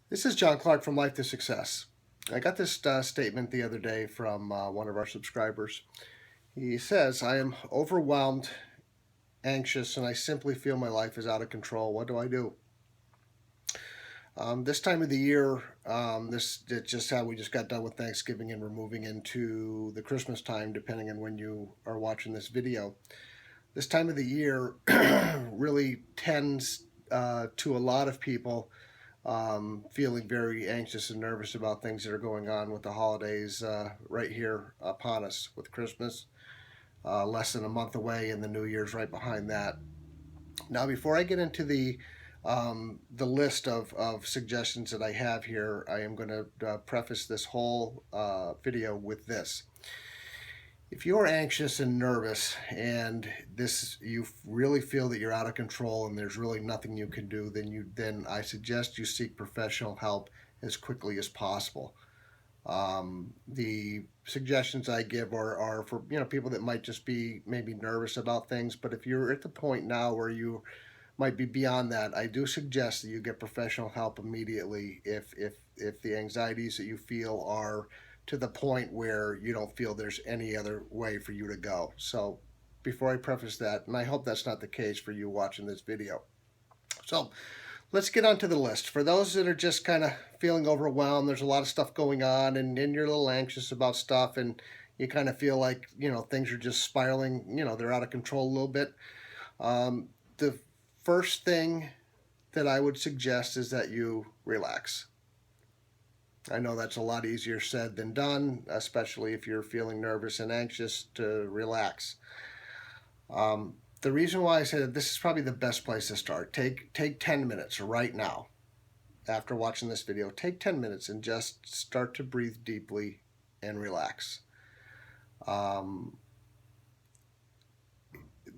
This is John Clark from Life to Success. I got this statement the other day from one of our subscribers. He says, I am overwhelmed, anxious, and I simply feel my life is out of control. What do I do? This time of the year, this it's just how we just got done with Thanksgiving and we're moving into the Christmas time, depending on when you are watching this video. This time of the year really tends to a lot of people feeling very anxious and nervous about things that are going on with the holidays right here upon us with Christmas, less than a month away, and the New Year's right behind that. Now, before I get into the list of suggestions that I have here, I am going to preface this whole video with this. If you're anxious and nervous and you really feel that you're out of control and there's really nothing you can do, then I suggest you seek professional help as quickly as possible. The suggestions I give are for people that might just be maybe nervous about things, but if you're at the point now where you might be beyond that, I do suggest that you get professional help immediately if the anxieties that you feel are to the point where you don't feel there's any other way for you to go. So before I preface that, and I hope that's not the case for you watching this video. So let's get onto the list. For those that are just kind of feeling overwhelmed, there's a lot of stuff going on and you're a little anxious about stuff and you kind of feel like, things are just spiraling, they're out of control a little bit. The first thing that I would suggest is that you relax. I know that's a lot easier said than done, especially if you're feeling nervous and anxious to relax. The reason why I say that this is probably the best place to start. Take 10 minutes right now after watching this video. Take 10 minutes and just start to breathe deeply and relax.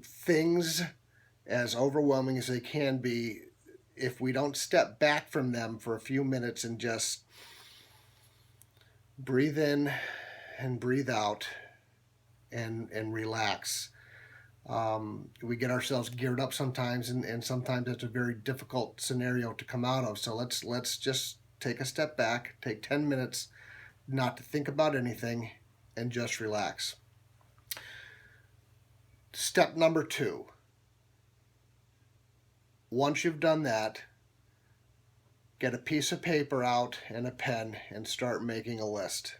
Things, as overwhelming as they can be, if we don't step back from them for a few minutes and just breathe in and breathe out and relax, we get ourselves geared up sometimes, and sometimes it's a very difficult scenario to come out of. So let's just take a step back, take 10 minutes not to think about anything, and just relax. Step number 2. Once you've done that, get a piece of paper out and a pen and start making a list.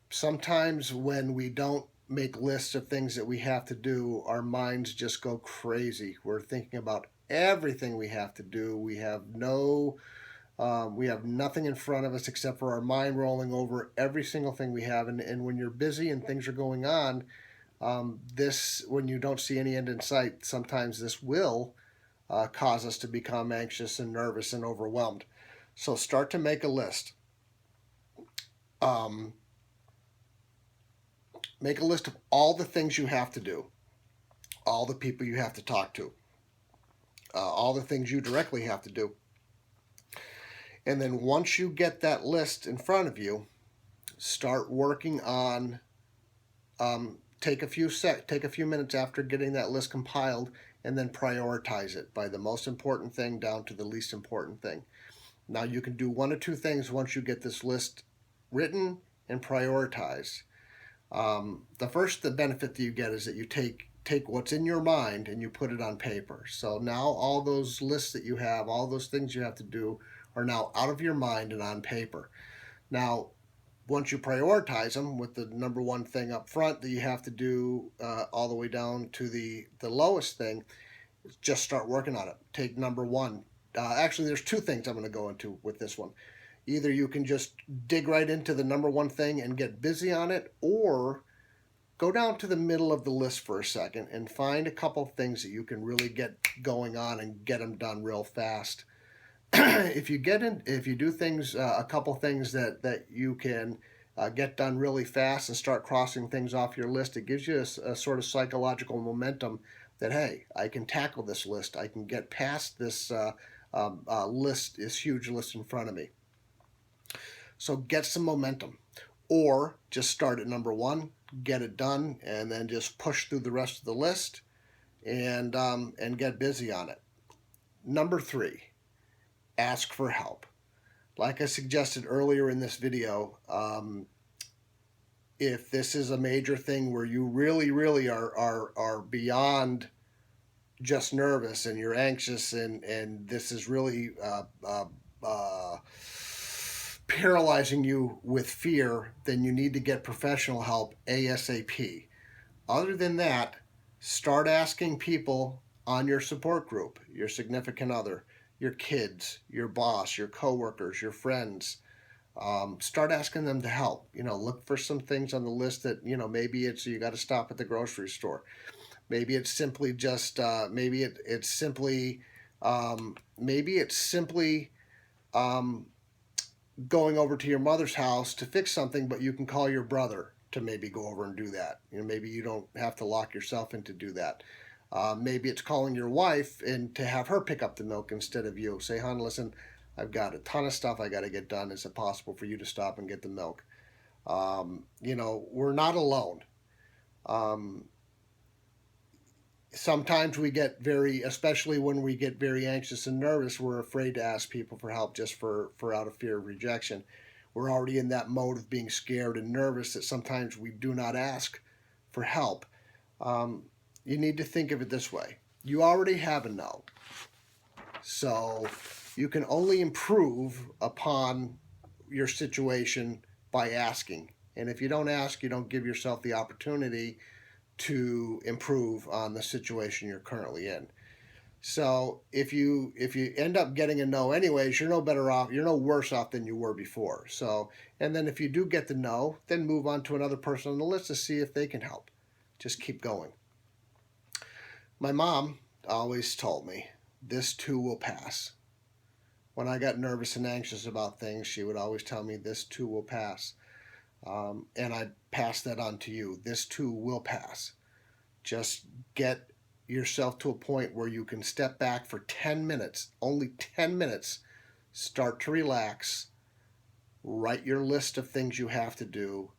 Sometimes when we don't make lists of things that we have to do, our minds just go crazy. We're thinking about everything we have to do. We have nothing in front of us except for our mind rolling over every single thing we have. And when you're busy and things are going on, when you don't see any end in sight, sometimes this will cause us to become anxious and nervous and overwhelmed. So start to make a list. Make a list of all the things you have to do, all the people you have to talk to, all the things you directly have to do. And then once you get that list in front of you, start working on, take a few minutes after getting that list compiled, and then prioritize it by the most important thing down to the least important thing. Now you can do one or two things once you get this list written and prioritized. The benefit that you get is that you take what's in your mind and you put it on paper. So now all those lists that you have, all those things you have to do, are now out of your mind and on paper. Now, once you prioritize them with the number one thing up front that you have to do, all the way down to the lowest thing, just start working on it. Take number one. Actually, there's two things I'm going to go into with this one. Either you can just dig right into the number one thing and get busy on it, or go down to the middle of the list for a second and find a couple of things that you can really get going on and get them done real fast. If you do things, a couple things that you can get done really fast and start crossing things off your list, it gives you a sort of psychological momentum that, hey, I can tackle this list. I can get past this this huge list in front of me. So get some momentum, or just start at number one, get it done, and then just push through the rest of the list and get busy on it. Number 3, ask for help. Like I suggested earlier in this video, if this is a major thing where you really are beyond just nervous and you're anxious and this is really uh, paralyzing you with fear, then you need to get professional help ASAP. Other than that, start asking people on your support group, your significant other, your kids, your boss, your coworkers, your friends. Start asking them to help. Look for some things on the list that, maybe it's you got to stop at the grocery store. Maybe it's simply just, maybe it's simply um, going over to your mother's house to fix something, but you can call your brother to maybe go over and do that. Maybe you don't have to lock yourself in to do that. Maybe it's calling your wife and to have her pick up the milk instead of you. Say, hon, listen, I've got a ton of stuff I got to get done. Is it possible for you to stop and get the milk? We're not alone. Um, Sometimes we get especially when we get very anxious and nervous, we're afraid to ask people for help just for out of fear of rejection. We're already in that mode of being scared and nervous that sometimes we do not ask for help. Um, you need to think of it this way. You already have a no. So you can only improve upon your situation by asking. And if you don't ask, you don't give yourself the opportunity to improve on the situation you're currently in. So if you end up getting a no anyways, you're no better off, you're no worse off than you were before. So, and then if you do get the no, then move on to another person on the list to see if they can help. Just keep going. My mom always told me, this too will pass. When I got nervous and anxious about things, she would always tell me, this too will pass. And I pass that on to you. This too will pass. Just get yourself to a point where you can step back for 10 minutes, only 10 minutes, start to relax, write your list of things you have to do,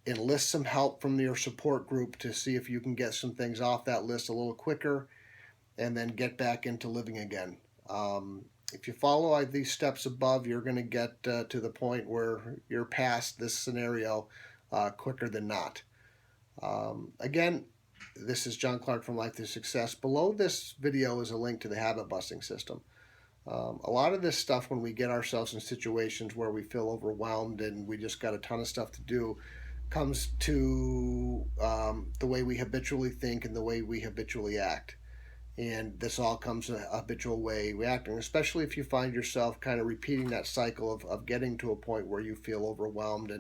enlist some help from your support group to see if you can get some things off that list a little quicker, and then get back into living again. If you follow these steps above, you're going to get to the point where you're past this scenario quicker than not. Again, this is John Clark from Life to Success. Below this video is a link to the habit busting system. A lot of this stuff, when we get ourselves in situations where we feel overwhelmed and we just got a ton of stuff to do, comes to the way we habitually think and the way we habitually act. And this all comes in a habitual way reacting, especially if you find yourself kind of repeating that cycle of getting to a point where you feel overwhelmed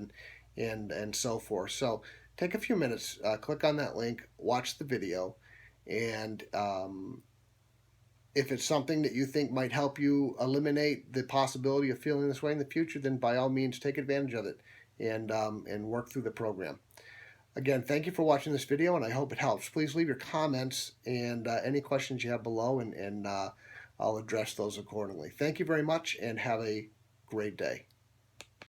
and so forth. So take a few minutes, click on that link, watch the video, and if it's something that you think might help you eliminate the possibility of feeling this way in the future, then by all means take advantage of it and work through the program. Again, thank you for watching this video, and I hope it helps. Please leave your comments and any questions you have below, and I'll address those accordingly. Thank you very much, and have a great day.